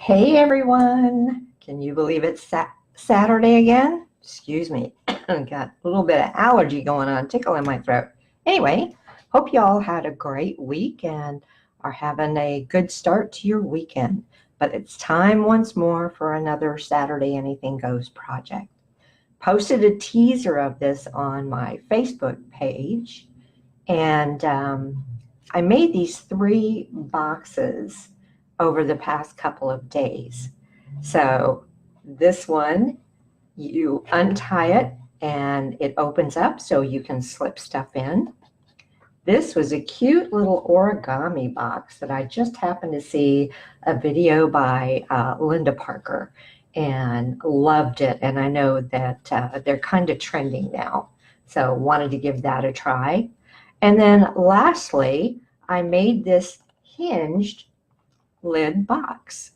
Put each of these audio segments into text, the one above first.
Hey everyone, can you believe it's Saturday again? Excuse me, got a little bit of allergy going on, tickle in my throat. Anyway, hope you all had a great week and are having a good start to your weekend. But it's time once more for another Saturday Anything Goes project. Posted a teaser of this on my Facebook page, and I made these 3 boxes over the past couple of days. So this one, you untie it and it opens up so you can slip stuff in. This was a cute little origami box that I just happened to see a video by Linda Parker and loved it. And I know that they're kind of trending now. So wanted to give that a try. And then lastly, I made this hinged lid box.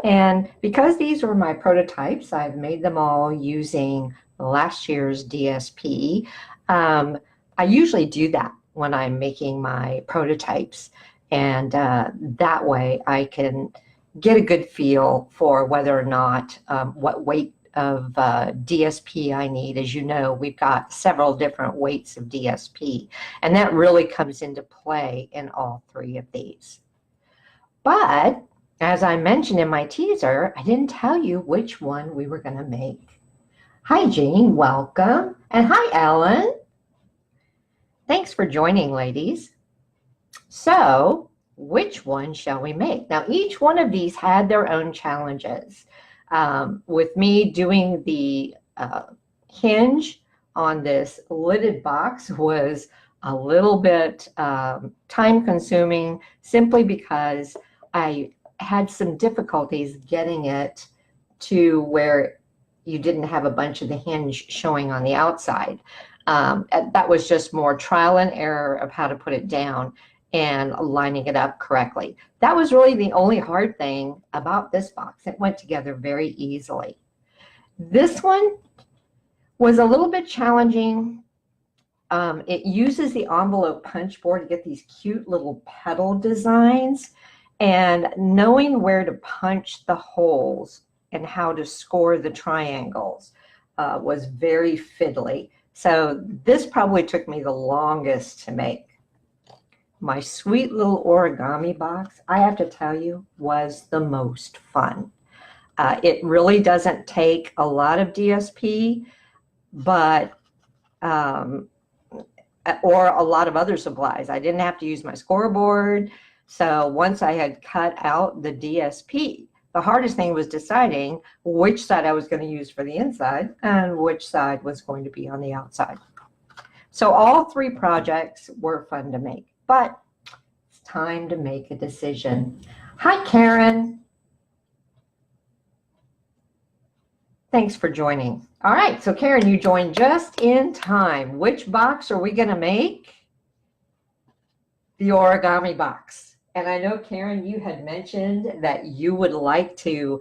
And because these were my prototypes, I've made them all using last year's DSP. I usually do that when I'm making my prototypes, and that way I can get a good feel for whether or not what weight of DSP I need. As you know, we've got several different weights of DSP, and that really comes into play in all 3 of these. But as I mentioned in my teaser, I didn't tell you which one we were going to make. Hi, Jean, welcome. And hi, Ellen. Thanks for joining, ladies. So, which one shall we make? Now, each one of these had their own challenges. With me doing the hinge on this lidded box was a little bit time-consuming, simply because I had some difficulties getting it to where you didn't have a bunch of the hinge showing on the outside. That was just more trial and error of how to put it down and lining it up correctly. That was really the only hard thing about this box. It went together very easily. This one was a little bit challenging. It uses the envelope punch board to get these cute little petal designs, and knowing where to punch the holes and how to score the triangles was very fiddly. So this probably took me the longest to make. My sweet little origami box, I have to tell you, was the most fun. It really doesn't take a lot of DSP, but or a lot of other supplies. I didn't have to use my scoreboard. So once I had cut out the DSP, the hardest thing was deciding which side I was going to use for the inside and which side was going to be on the outside. So all 3 projects were fun to make, but it's time to make a decision. Hi, Karen. Thanks for joining. All right, so Karen, you joined just in time. Which box are we going to make? The origami box. And I know, Karen, you had mentioned that you would like to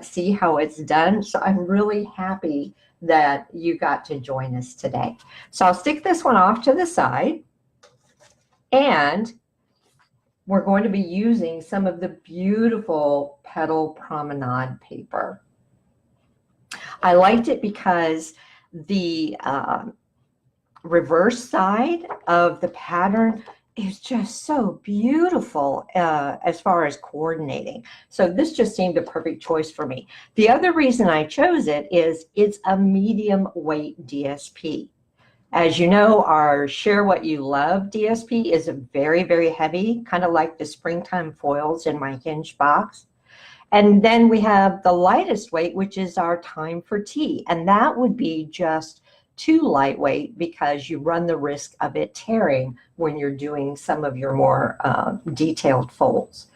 see how it's done. So I'm really happy that you got to join us today. So I'll stick this one off to the side. And we're going to be using some of the beautiful Petal Promenade paper. I liked it because the reverse side of the pattern is just so beautiful as far as coordinating. So this just seemed a perfect choice for me. The other reason I chose it is it's a medium weight DSP. As you know, our Share What You Love DSP is a very, very heavy, kind of like the springtime foils in my hinge box. And then we have the lightest weight, which is our Time for Tea. And that would be just too lightweight because you run the risk of it tearing when you're doing some of your more detailed folds.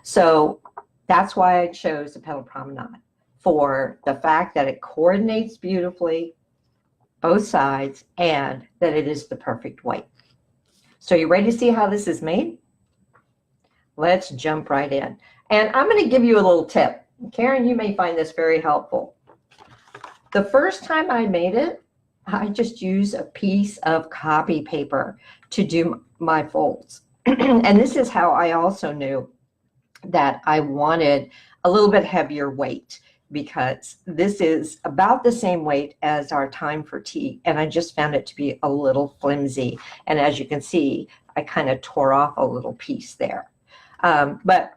So that's why I chose the Petal Promenade, for the fact that it coordinates beautifully both sides and that it is the perfect weight. So you ready to see how this is made? Let's jump right in. And I'm going to give you a little tip. Karen, you may find this very helpful. The first time I made it, I just used a piece of copy paper to do my folds. And this is how I also knew that I wanted a little bit heavier weight, because this is about the same weight as our Time for Tea, and I just found it to be a little flimsy. And as you can see, I kind of tore off a little piece there. But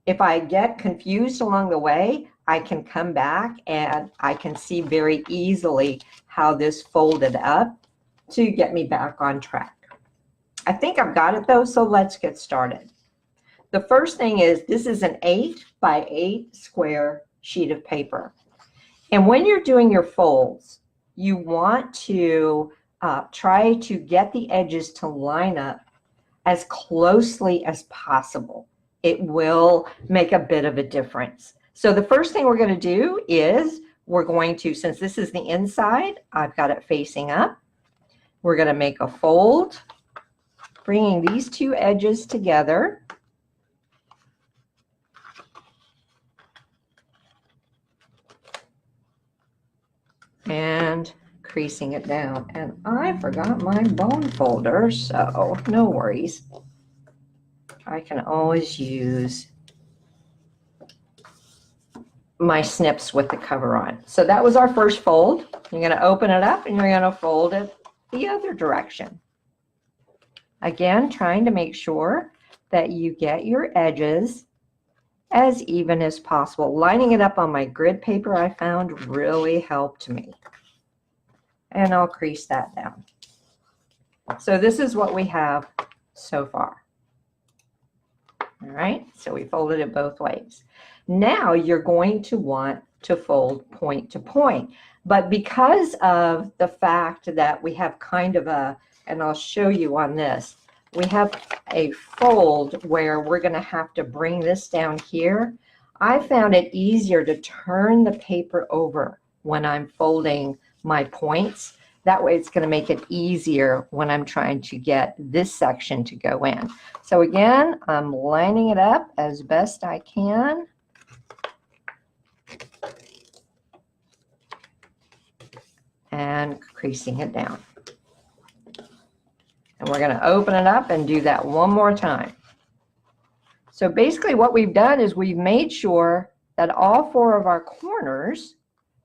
if I get confused along the way, I can come back and I can see very easily how this folded up to get me back on track. I think I've got it though, so let's get started. The first thing is, this is an 8 by 8 square sheet of paper. And when you're doing your folds, you want to try to get the edges to line up as closely as possible. It will make a bit of a difference. So the first thing we're going to do is we're going to, since this is the inside, I've got it facing up, we're going to make a fold, bringing these two edges together. And creasing it down. And I forgot my bone folder, so no worries. I can always use my snips with the cover on. So that was our first fold. You're going to open it up and you're going to fold it the other direction. Again, trying to make sure that you get your edges as even as possible. Lining it up on my grid paper, I found, really helped me. And I'll crease that down. So this is what we have so far. All right, so we folded it both ways. Now you're going to want to fold point to point. But because of the fact that we have kind of a, and I'll show you on this, we have a fold where we're going to have to bring this down here. I found it easier to turn the paper over when I'm folding my points. That way it's going to make it easier when I'm trying to get this section to go in. So again, I'm lining it up as best I can. And creasing it down. And we're going to open it up and do that one more time. So basically what we've done is we've made sure that all 4 of our corners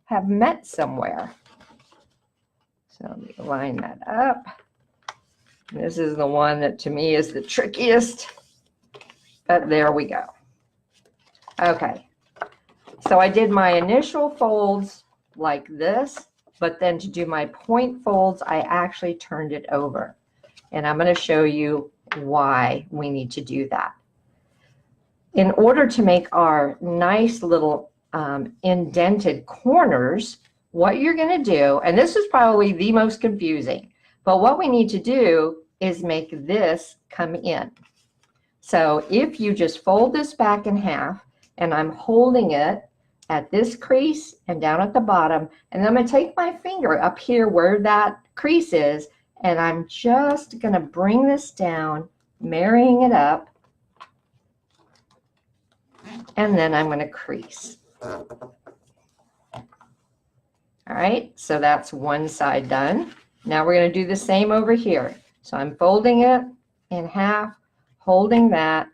have met somewhere. So let me line that up. This is the one that to me is the trickiest, but there we go. Okay, so I did my initial folds like this, but then to do my point folds, I actually turned it over. And I'm going to show you why we need to do that. In order to make our nice little indented corners, what you're going to do, and this is probably the most confusing, but what we need to do is make this come in. So if you just fold this back in half, and I'm holding it at this crease and down at the bottom, and I'm going to take my finger up here where that crease is, and I'm just going to bring this down, marrying it up, and then I'm going to crease. All right, so that's one side done. Now we're going to do the same over here. So I'm folding it in half, holding that,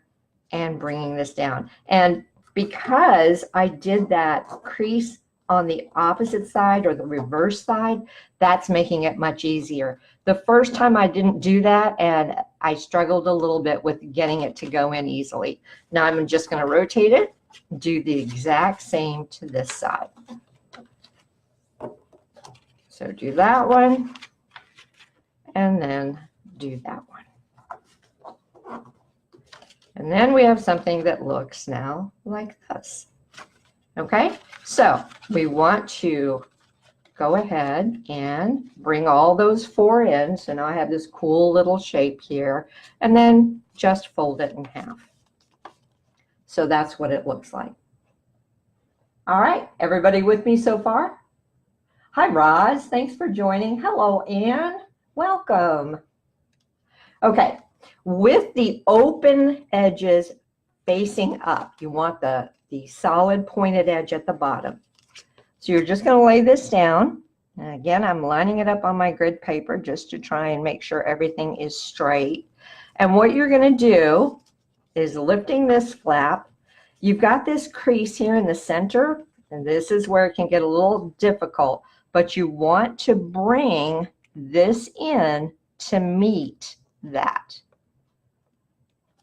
and bringing this down. And because I did that crease on the opposite side or the reverse side, that's making it much easier. The first time I didn't do that, and I struggled a little bit with getting it to go in easily. Now I'm just going to rotate it, do the exact same to this side. So do that one, and then do that one. And then we have something that looks now like this. Okay, so we want to go ahead and bring all those 4 in. So now I have this cool little shape here, and then just fold it in half. So that's what it looks like. All right, everybody with me so far? Hi, Roz, thanks for joining. Hello, Anne, welcome. Okay, with the open edges facing up, you want the solid pointed edge at the bottom. So you're just going to lay this down. And again, I'm lining it up on my grid paper just to try and make sure everything is straight. And what you're going to do is lifting this flap. You've got this crease here in the center, and this is where it can get a little difficult, but you want to bring this in to meet that.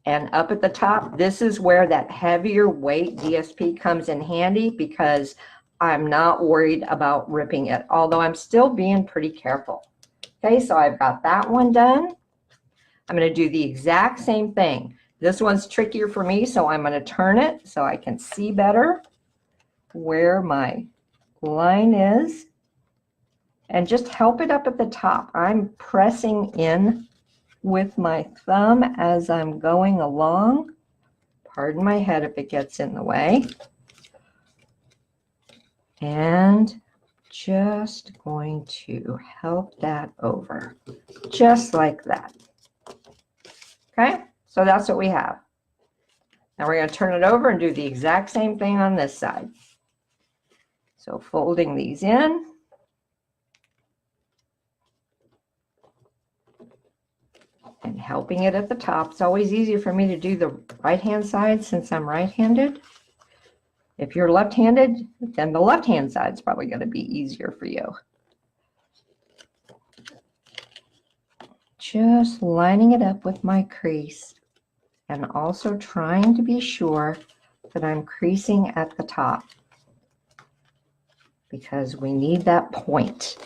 And up at the top, this is where that heavier weight DSP comes in handy, because I'm not worried about ripping it, although I'm still being pretty careful. Okay, so I've got that one done. I'm going to do the exact same thing. This one's trickier for me, so I'm going to turn it so I can see better where my line is, and just help it up at the top. I'm pressing in with my thumb as I'm going along. Pardon my head if it gets in the way. And just going to help that over, just like that. Okay, so that's what we have. Now we're going to turn it over and do the exact same thing on this side. So folding these in. And helping it at the top. It's always easier for me to do the right-hand side since I'm right-handed. If you're left-handed, then the left-hand side is probably going to be easier for you. Just lining it up with my crease, and also trying to be sure that I'm creasing at the top, because we need that point.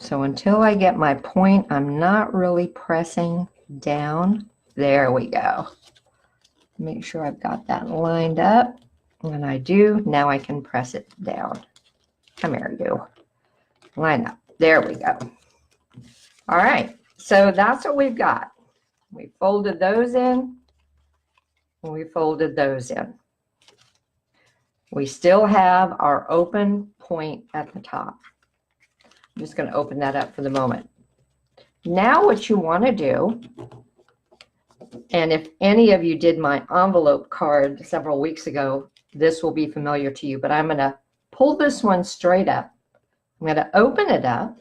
So until I get my point, I'm not really pressing down. There we go. Make sure I've got that lined up. And I do. Now I can press it down. Come here, you. Line up. There we go. All right. So that's what we've got. We folded those in. And we folded those in. We still have our open point at the top. I'm just going to open that up for the moment. Now what you want to do, and if any of you did my envelope card several weeks ago, this will be familiar to you, but I'm going to pull this one straight up. I'm going to open it up,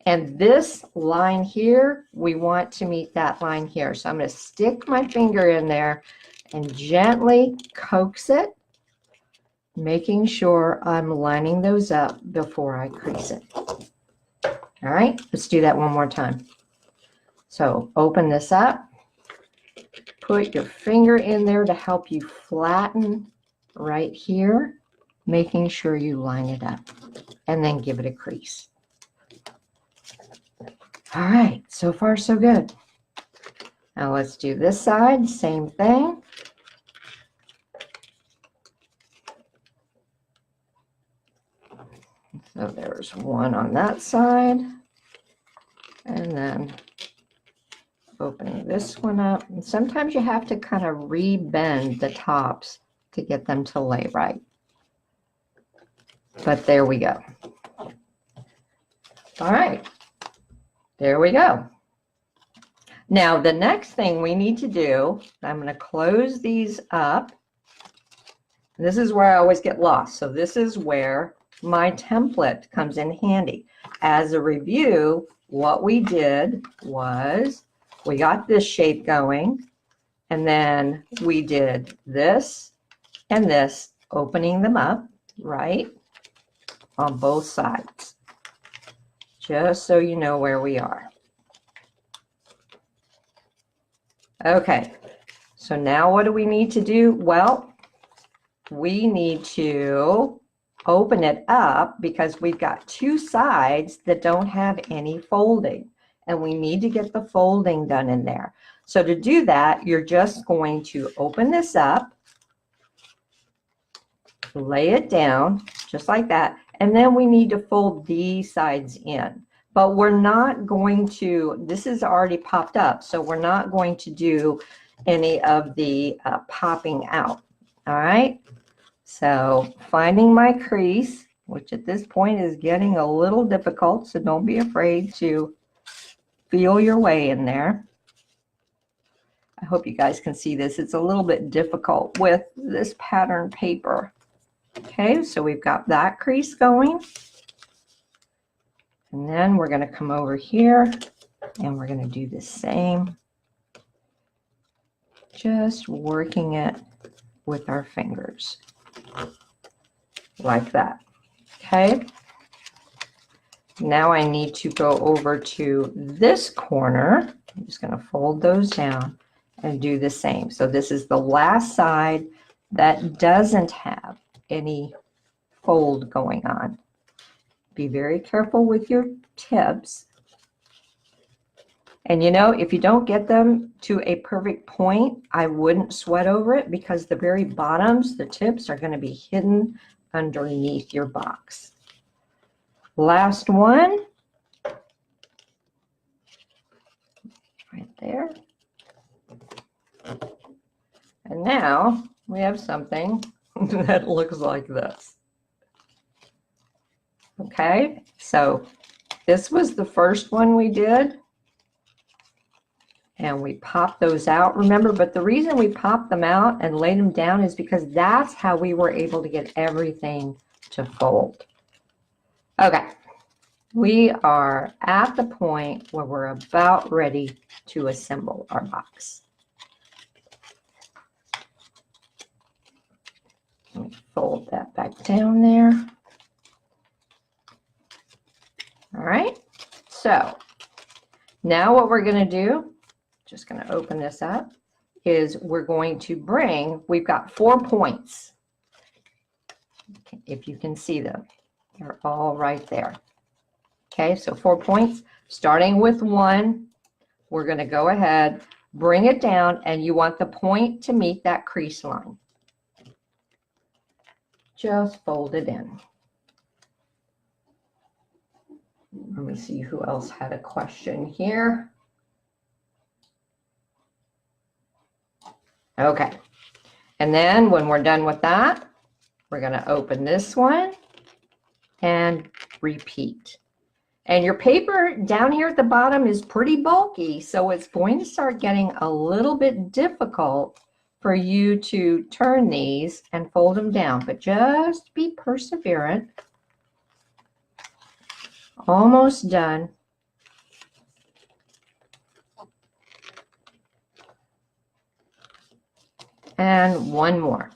and this line here, we want to meet that line here. So I'm going to stick my finger in there and gently coax it, making sure I'm lining those up before I crease it. All right, let's do that one more time. So open this up, put your finger in there to help you flatten right here, making sure you line it up, and then give it a crease. All right, so far so good. Now let's do this side, same thing. So there's one on that side, and then opening this one up. And sometimes you have to kind of re-bend the tops to get them to lay right. But there we go. All right, there we go. Now the next thing we need to do, I'm going to close these up. This is where I always get lost. So this is where my template comes in handy. As a review, what we did was we got this shape going, and then we did this and this, opening them up, right, on both sides, just so you know where we are. Okay, so now what do we need to do? Well, we need to open it up because we've got two sides that don't have any folding, and we need to get the folding done in there. So to do that, you're just going to open this up, lay it down just like that, and then we need to fold these sides in. But we're not going to, this is already popped up, so we're not going to do any of the popping out. All right, so finding my crease, which at this point is getting a little difficult, so don't be afraid to feel your way in there. I hope you guys can see this. It's a little bit difficult with this pattern paper. Okay, so we've got that crease going. And then we're going to come over here and we're going to do the same just working it with our fingers like that. Okay. Now I need to go over to this corner. I'm just going to fold those down and do the same. So this is the last side that doesn't have any fold going on. Be very careful with your tips. And you know, if you don't get them to a perfect point, I wouldn't sweat over it, because the very bottoms, the tips, are going to be hidden underneath your box. Last one. Right there. And now we have something that looks like this. Okay, so this was the first one we did. And we popped those out, remember, but the reason we popped them out and laid them down is because that's how we were able to get everything to fold. Okay, we are at the point where we're about ready to assemble our box. Let me fold that back down there. All right, so now what we're going to do, just going to open this up, is we're going to bring, we've got 4 points. If you can see them, they're all right there. Okay, so 4 points, starting with 1, we're going to go ahead, bring it down, and you want the point to meet that crease line. Just fold it in. Let me see who else had a question here. Okay, and then when we're done with that, we're going to open this one and repeat. And your paper down here at the bottom is pretty bulky, so it's going to start getting a little bit difficult for you to turn these and fold them down, but just be perseverant. Almost done. And one more.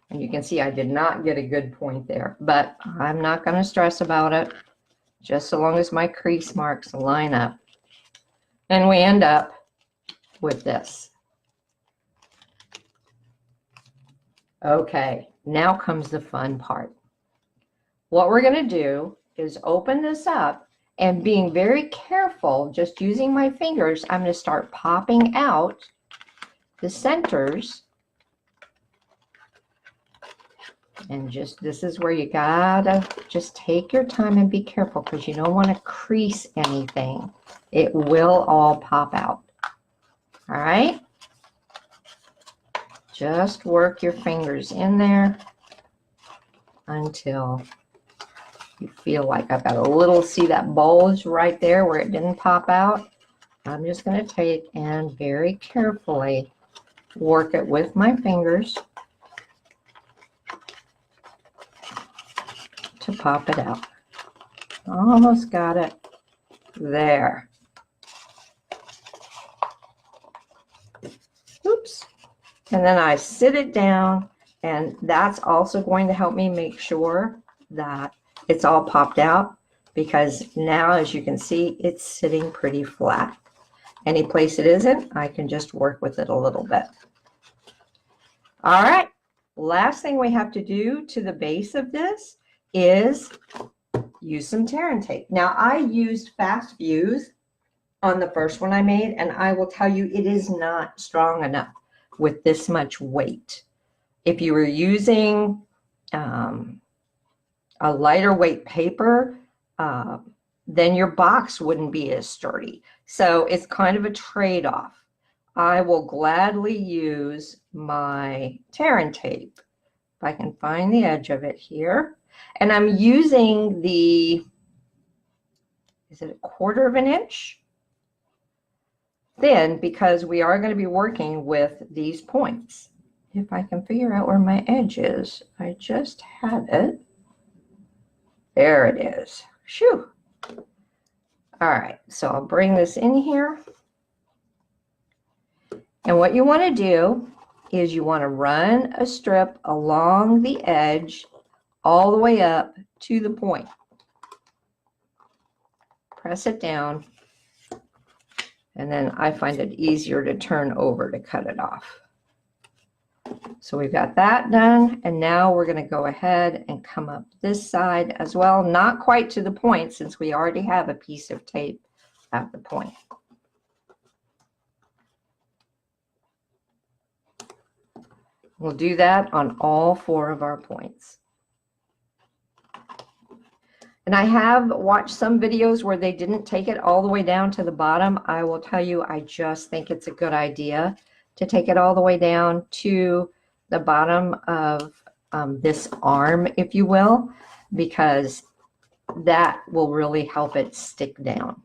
And you can see I did not get a good point there, but I'm not going to stress about it, just so long as my crease marks line up. And we end up with this. Okay, now comes the fun part. What we're going to do is open this up, and being very careful, just using my fingers, I'm going to start popping out the centers. And just, this is where you gotta just take your time and be careful, because you don't want to crease anything. It will all pop out. All right, just work your fingers in there until you feel like I've got a little, see that bulge right there where it didn't pop out? I'm just going to take and very carefully work it with my fingers to pop it out. Almost got it there. Oops. And then I sit it down, and that's also going to help me make sure that it's all popped out, because now, as you can see, it's sitting pretty flat. Any place it isn't, I can just work with it a little bit. All right, last thing we have to do to the base of this is use some tear and tape. Now, I used Fast Fuse on the first one I made, and I will tell you, it is not strong enough with this much weight. If you were using a lighter weight paper, then your box wouldn't be as sturdy. So it's kind of a trade-off. I will gladly use my tear and tape. If I can find the edge of it here. And I'm using the, is it 1/4 of an inch? Thin, because we are going to be working with these points. If I can figure out where my edge is, I just had it. There it is. Shoo. All right, so I'll bring this in here. And what you want to do is you want to run a strip along the edge all the way up to the point. Press it down, and then I find it easier to turn over to cut it off. So we've got that done, and now we're going to go ahead and come up this side as well, not quite to the point since we already have a piece of tape at the point. We'll do that on all 4 of our points. And I have watched some videos where they didn't take it all the way down to the bottom. I will tell you, I just think it's a good idea to take it all the way down to the bottom of this arm, if you will, because that will really help it stick down.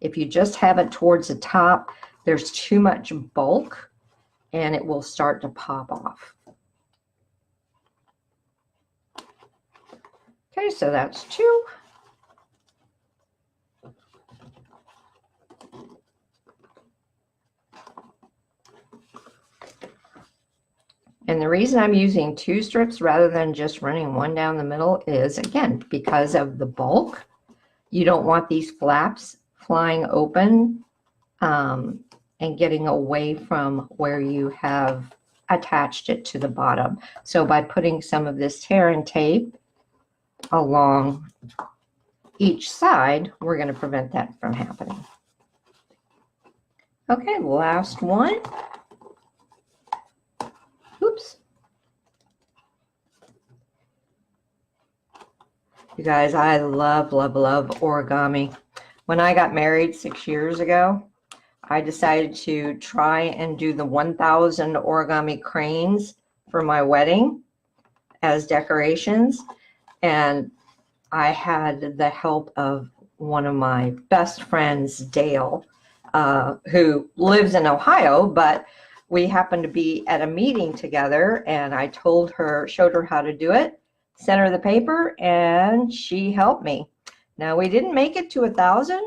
If you just have it towards the top, there's too much bulk and it will start to pop off. Okay, so that's 2. And the reason I'm using 2 strips rather than just running 1 down the middle is, again, because of the bulk. You don't want these flaps flying open and getting away from where you have attached it to the bottom. So by putting some of this tear and tape along each side, we're going to prevent that from happening. Okay, last one. Oops. You guys, I love, love, love origami. When I got married 6 years ago, I decided to try and do the 1,000 origami cranes for my wedding as decorations. And I had the help of one of my best friends, Dale, who lives in Ohio, but we happened to be at a meeting together, and I showed her how to do it, sent her the paper, and she helped me. Now, we didn't make it to 1,000.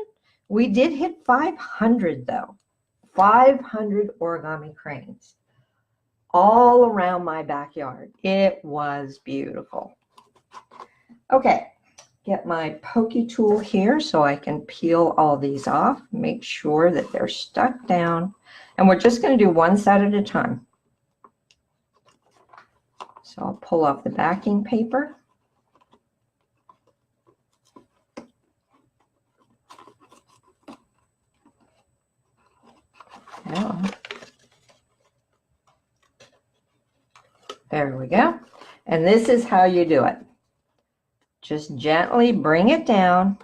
We did hit 500 though. 500 origami cranes all around my backyard. It was beautiful. Okay, get my pokey tool here so I can peel all these off. Make sure that they're stuck down. And we're just going to do one side at a time. So I'll pull off the backing paper. There we go. And this is how you do it. Just gently bring it down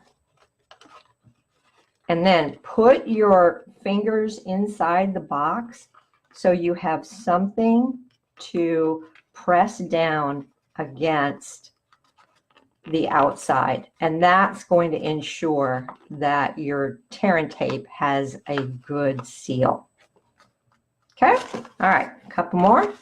and then put your fingers inside the box so you have something to press down against the outside. And that's going to ensure that your tear and tape has a good seal. Okay, all right, a couple more.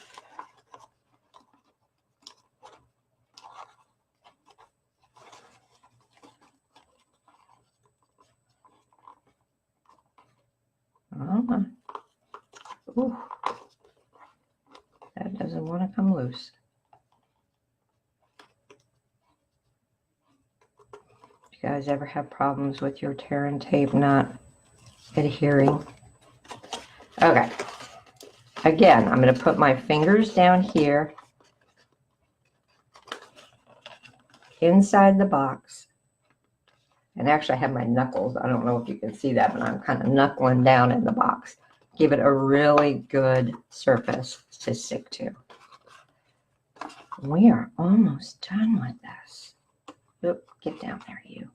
Ooh, that doesn't want to come loose. You guys ever have problems with your tear and tape not adhering? Okay. Again, I'm going to put my fingers down here inside the box. And actually I have my knuckles. I don't know if you can see that, but I'm kind of knuckling down in the box. Give it a really good surface to stick to. We are almost done with this. Oop, get down there, you.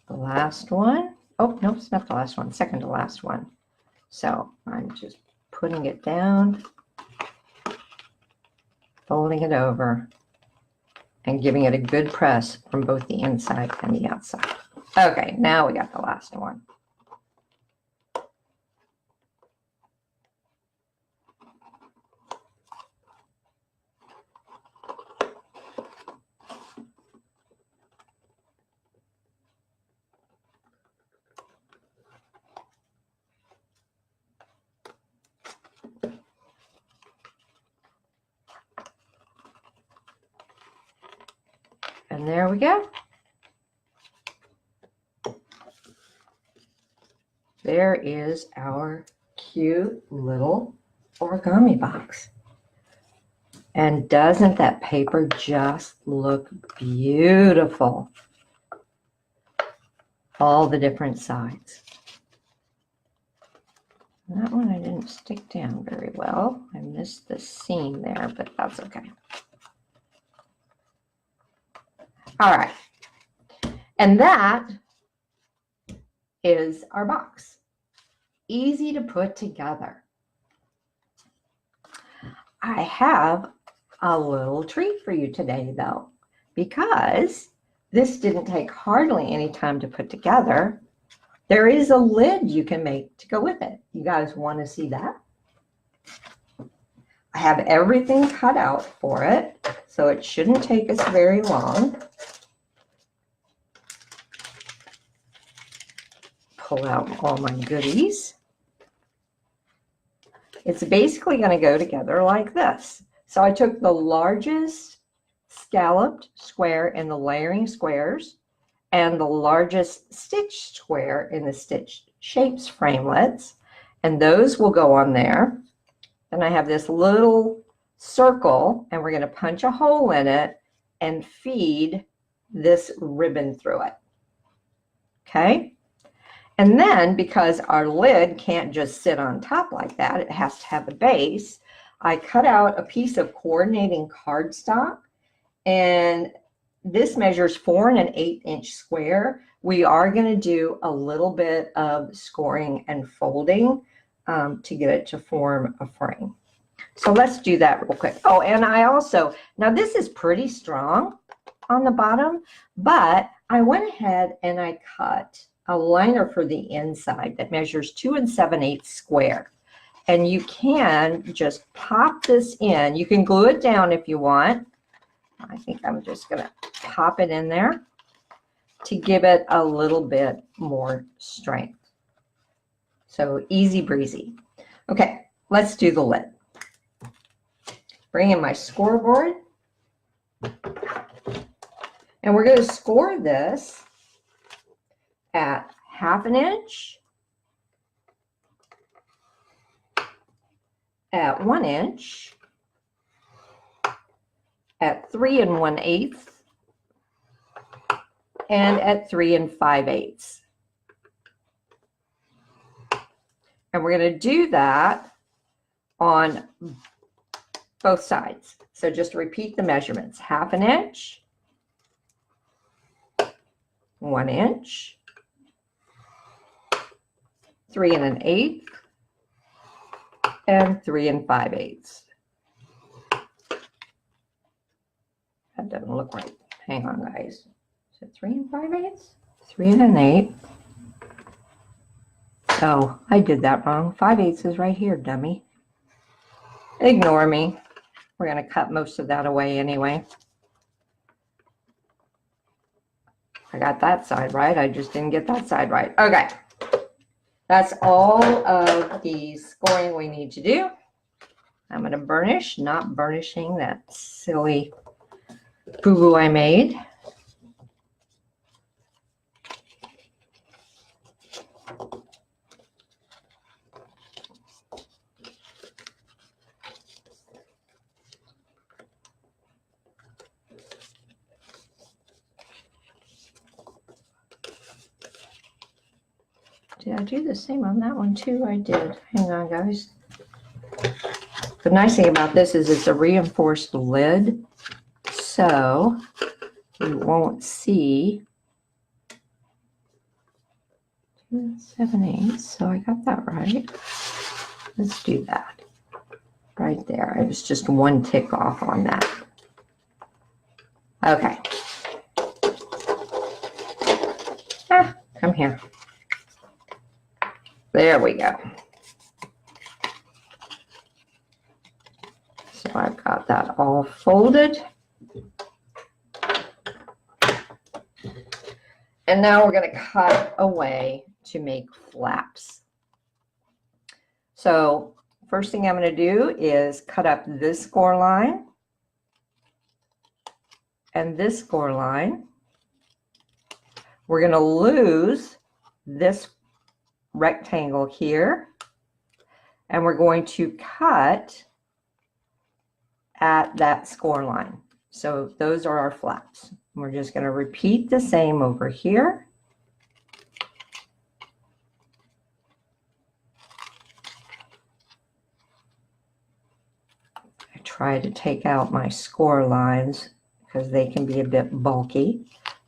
The last one. Oh, no, it's not the last one. Second to last one. So I'm just putting it down, folding it over, and giving it a good press from both the inside and the outside. Okay, now we got the last one. And there we go. There is our cute little origami box. And doesn't that paper just look beautiful? All the different sides. That one I didn't stick down very well. I missed the seam there, but that's okay. All right. And that is our box. Easy to put together. I have a little treat for you today, though, because this didn't take hardly any time to put together. There is a lid you can make to go with it. You guys want to see that? I have everything cut out for it, so it shouldn't take us very long. Pull out all my goodies. It's basically going to go together like this. So I took the largest scalloped square in the layering squares and the largest stitched square in the stitched shapes framelits, and those will go on there. Then I have this little circle, and we're going to punch a hole in it and feed this ribbon through it. Okay? And then, because our lid can't just sit on top like that, it has to have a base, I cut out a piece of coordinating cardstock, and this measures 4 1/8" square. We are going to do a little bit of scoring and folding to get it to form a frame. So let's do that real quick. Oh, and I also, now this is pretty strong on the bottom, but I went ahead and I cut a liner for the inside that measures 2 7/8 square. And you can just pop this in. You can glue it down if you want. I think I'm just going to pop it in there to give it a little bit more strength. So easy breezy. Okay, let's do the lid. Bring in my scoreboard. And we're going to score this at 1/2 inch, at 1 inch, at 3 1/8, and at 3 5/8. And we're going to do that on both sides. So just repeat the measurements. 1/2 inch, 1 inch, 3 1/8, and 3 5/8. That doesn't look right. Hang on, guys. Is it 3 5/8? 3 1/8. Oh, I did that wrong. 5/8 is right here, dummy. Ignore me. We're going to cut most of that away anyway. I got that side right. I just didn't get that side right. Okay. That's all of the scoring we need to do. I'm going to burnish, not burnishing that silly boo-boo I made. Did I do the same on that one too? I did. Hang on, guys. The nice thing about this is it's a reinforced lid, so you won't see 2 7/8. So I got that right. Let's do that right there. It was just one tick off on that. Okay. Come here. There we go. So I've got that all folded. And now we're going to cut away to make flaps. So first thing I'm going to do is cut up this score line. and this score line. We're going to lose this rectangle here, and we're going to cut at that score line. So those are our flaps. We're just going to repeat the same over here. I try to take out my score lines because they can be a bit bulky.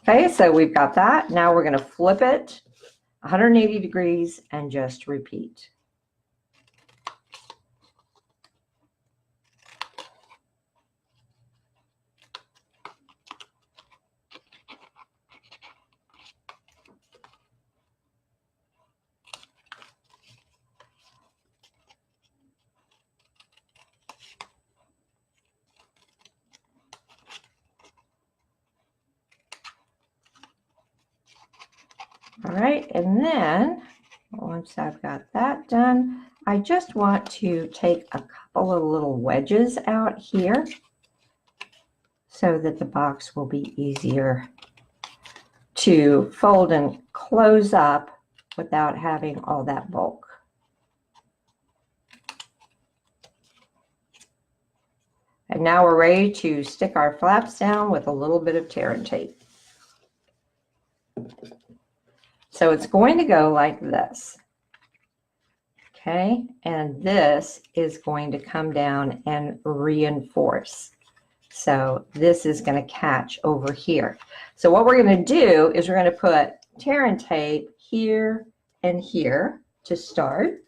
Okay, so we've got that. Now we're going to flip it 180 degrees and just repeat. All right, and then once I've got that done, I just want to take a couple of little wedges out here so that the box will be easier to fold and close up without having all that bulk. And now we're ready to stick our flaps down with a little bit of tear and tape. So it's going to go like this, okay? And this is going to come down and reinforce. So this is going to catch over here. So what we're going to do is we're going to put tear and tape here and here to start.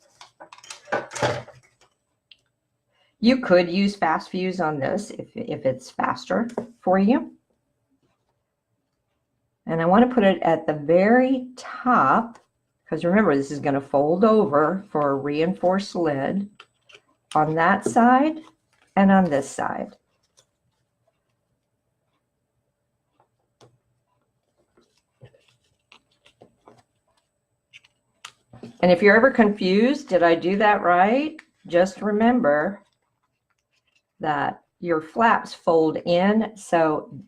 You could use fast fuse on this if it's faster for you. And I want to put it at the very top, because remember, this is going to fold over for a reinforced lid on that side and on this side. And if you're ever confused, did I do that right? Just remember that your flaps fold in, so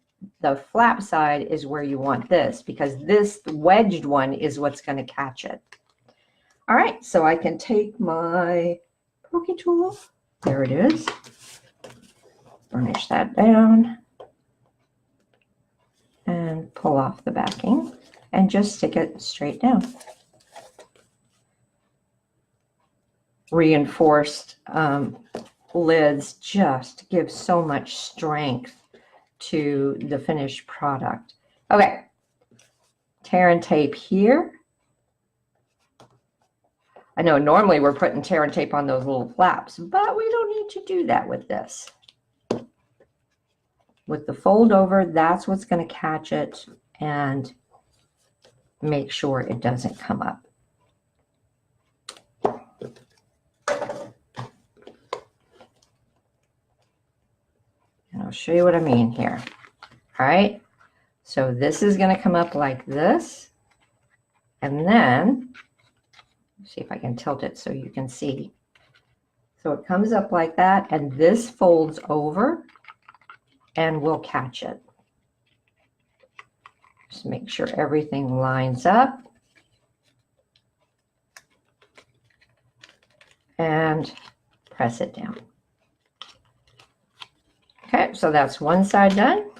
the flap side is where you want this, because this wedged one is what's going to catch it. All right, so I can take my pokey tool. There it is. Burnish that down and pull off the backing and just stick it straight down. Reinforced lids just give so much strength to the finished product. Okay, tear and tape here. I know normally we're putting tear and tape on those little flaps, but we don't need to do that with this. With the fold over, that's what's going to catch it and make sure it doesn't come up. And I'll show you what I mean here. All right, so this is going to come up like this, and then see if I can tilt it so you can see. So it comes up like that, and this folds over and we'll catch it. Just make sure everything lines up. And press it down. Okay, so that's one side done.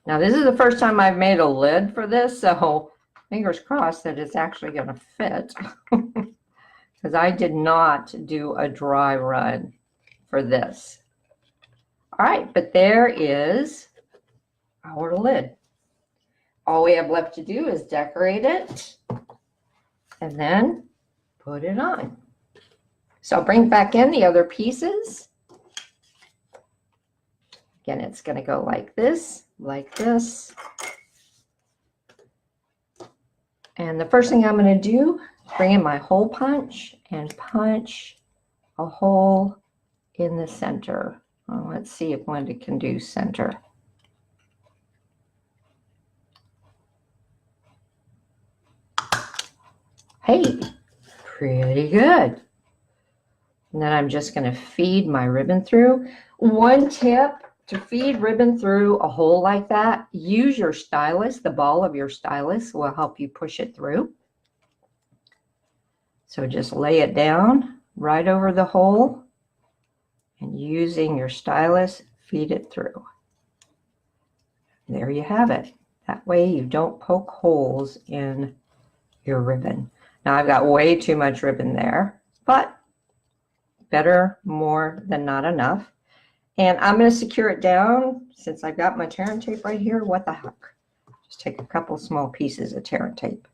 Now this is the first time I've made a lid for this, so fingers crossed that it's actually going to fit. Because I did not do a dry run for this. All right, but there is our lid. All we have left to do is decorate it and then put it on. So I'll bring back in the other pieces. Again, it's going to go like this, like this. And the first thing I'm going to do is bring in my hole punch and punch a hole in the center. Well, let's see if Linda can do center. Hey, pretty good. And then I'm just going to feed my ribbon through. One tip to feed ribbon through a hole like that, use your stylus. The ball of your stylus will help you push it through. So just lay it down right over the hole and using your stylus, feed it through. There you have it. That way you don't poke holes in your ribbon. Now I've got way too much ribbon there, but better more than not enough. And I'm going to secure it down since I've got my tear and tape right here. What the heck? Just take a couple small pieces of tear and tape.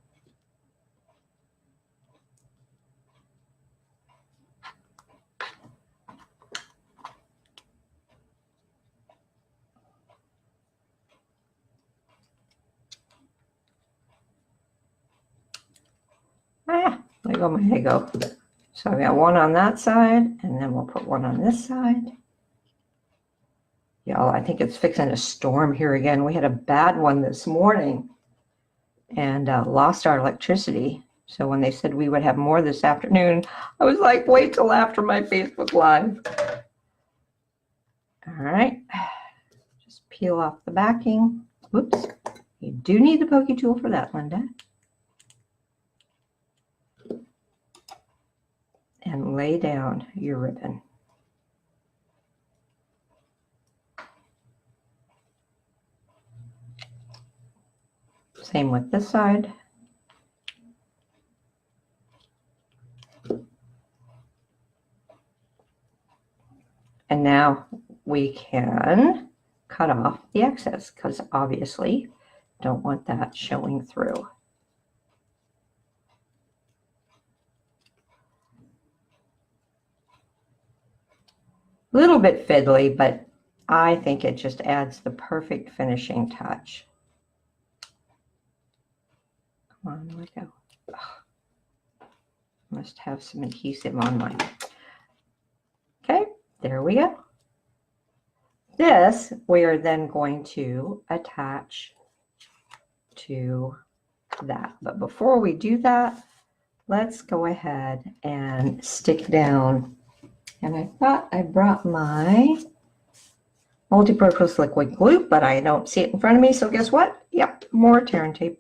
There you go. So I got one on that side, and then we'll put one on this side. Y'all, I think it's fixing to storm here again. We had a bad one this morning and lost our electricity. So when they said we would have more this afternoon, I was like, wait till after my Facebook Live. All right, just peel off the backing. Whoops, you do need the pokey tool for that, Linda. And lay down your ribbon. Same with this side. And now we can cut off the excess because obviously don't want that showing through. A little bit fiddly, but I think it just adds the perfect finishing touch. Come on, let go. Ugh. Must have some adhesive on mine. Okay, there we go. This we are then going to attach to that. But before we do that, let's go ahead and stick down. And I thought I brought my multi-purpose liquid glue, but I don't see it in front of me. So guess what? Yep, more tear and tape.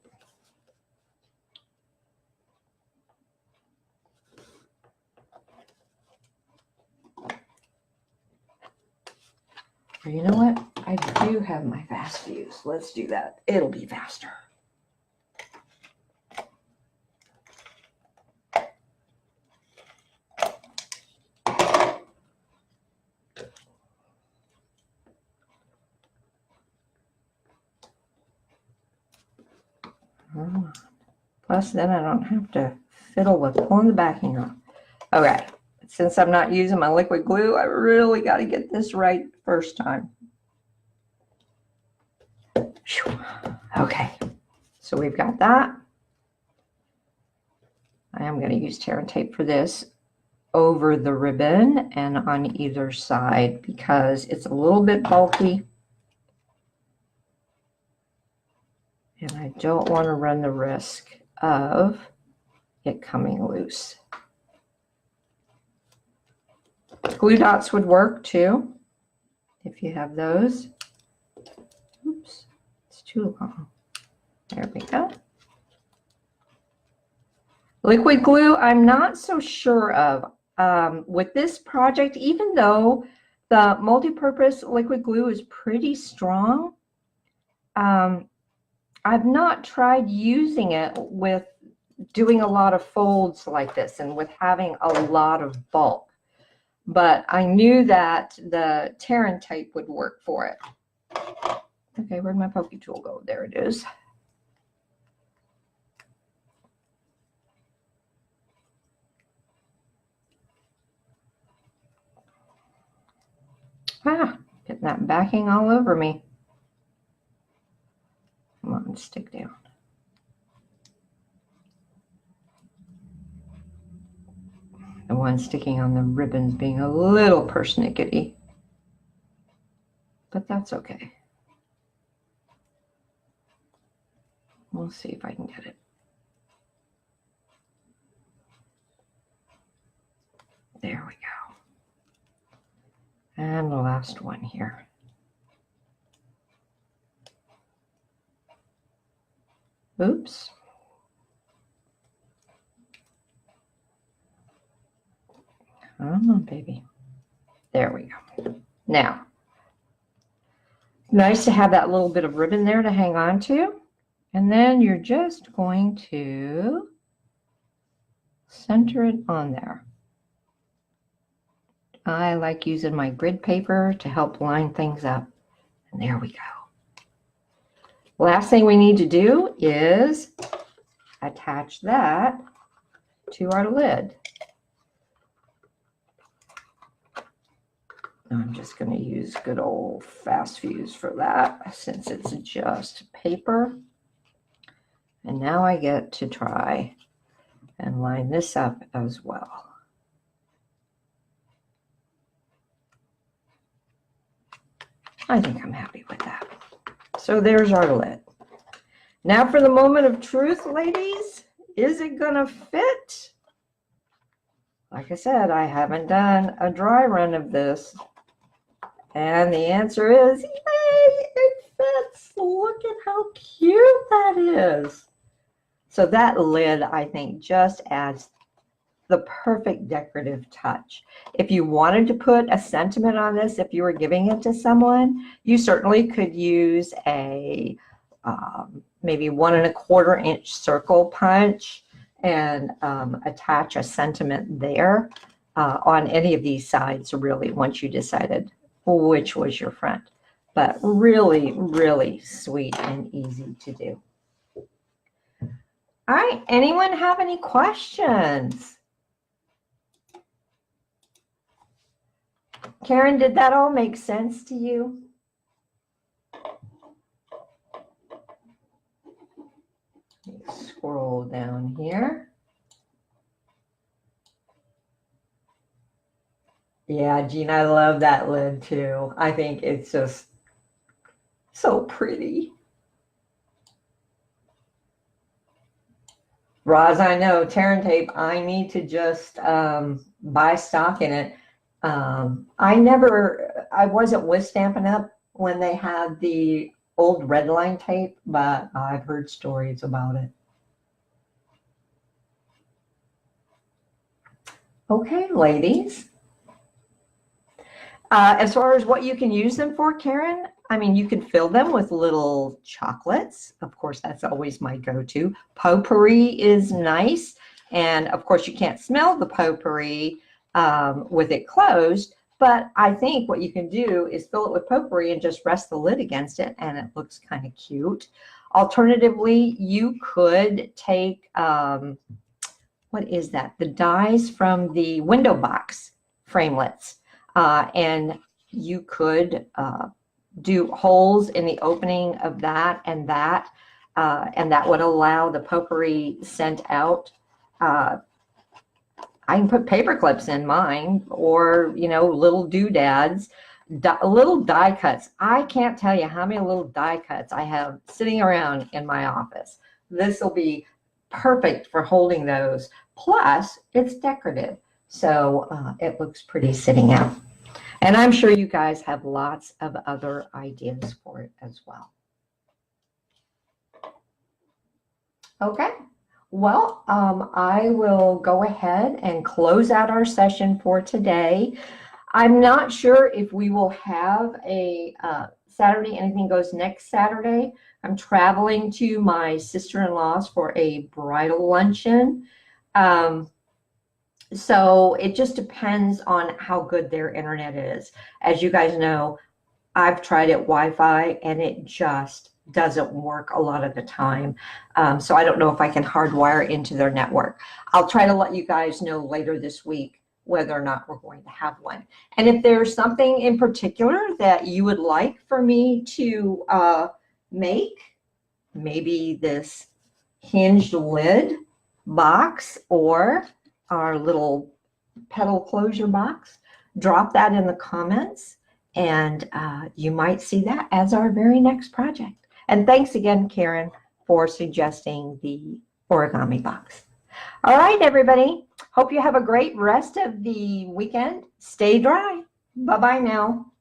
Or you know what? I do have my fast fuse. Let's do that. It'll be faster. Plus, then I don't have to fiddle with pulling the backing off. Okay, since I'm not using my liquid glue, I really got to get this right first time. Okay, so we've got that. I am going to use tear and tape for this over the ribbon and on either side because it's a little bit bulky. And I don't want to run the risk of it coming loose. Glue dots would work too, if you have those. Oops, it's too long. There we go. Liquid glue, I'm not so sure of. With this project, even though the multi-purpose liquid glue is pretty strong, I've not tried using it with doing a lot of folds like this and with having a lot of bulk. But I knew that the tear and tape would work for it. Okay, where'd my pokey tool go? There it is. Ah, getting that backing all over me. Come on, stick down. The one sticking on the ribbons being a little persnickety, but that's okay. We'll see if I can get it. There we go. And the last one here. Oops. Come on, baby. There we go. Now, nice to have that little bit of ribbon there to hang on to. And then you're just going to center it on there. I like using my grid paper to help line things up. And there we go. Last thing we need to do is attach that to our lid. I'm just going to use good old fast fuse for that since it's just paper. And now I get to try and line this up as well. I think I'm happy with that. So there's our lid. Now for the moment of truth, ladies. Is it going to fit? Like I said, I haven't done a dry run of this. And the answer is, yay, it fits. Look at how cute that is. So that lid, I think, just adds the perfect decorative touch. If you wanted to put a sentiment on this, if you were giving it to someone, you certainly could use a maybe 1 1/4 inch circle punch and attach a sentiment there on any of these sides, really, once you decided which was your front. But really, really sweet and easy to do. All right, anyone have any questions? Karen, did that all make sense to you? Let me scroll down here. Yeah, Jean, I love that lid too. I think it's just so pretty. Roz, I know, Terran tape, I need to just buy stock in it. I wasn't with Stampin' Up! When they had the old red line tape, but I've heard stories about it. Okay, ladies. As far as what you can use them for, Karen, I mean, you can fill them with little chocolates. Of course, that's always my go-to. Potpourri is nice. And of course, you can't smell the potpourri with it closed. But I think what you can do is fill it with potpourri and just rest the lid against it, and it looks kind of cute. Alternatively, you could take, what is that? The dies from the window box framelets. And you could do holes in the opening of that, and that would allow the potpourri scent out. I can put paper clips in mine, or, you know, little doodads, little die cuts. I can't tell you how many little die cuts I have sitting around in my office. This will be perfect for holding those. Plus, it's decorative, so it looks pretty sitting out. And I'm sure you guys have lots of other ideas for it as well. Okay, well, I will go ahead and close out our session for today. I'm not sure if we will have a Saturday, anything goes next Saturday. I'm traveling to my sister-in-law's for a bridal luncheon. So it just depends on how good their internet is. As you guys know, I've tried it Wi-Fi and it just doesn't work a lot of the time. So I don't know if I can hardwire into their network. I'll try to let you guys know later this week whether or not we're going to have one. And if there's something in particular that you would like for me to make, maybe this hinged lid box or our little petal closure box, drop that in the comments, and you might see that as our very next project. And thanks again, Karen, for suggesting the origami box. All right, everybody. Hope you have a great rest of the weekend. Stay dry. Bye-bye now.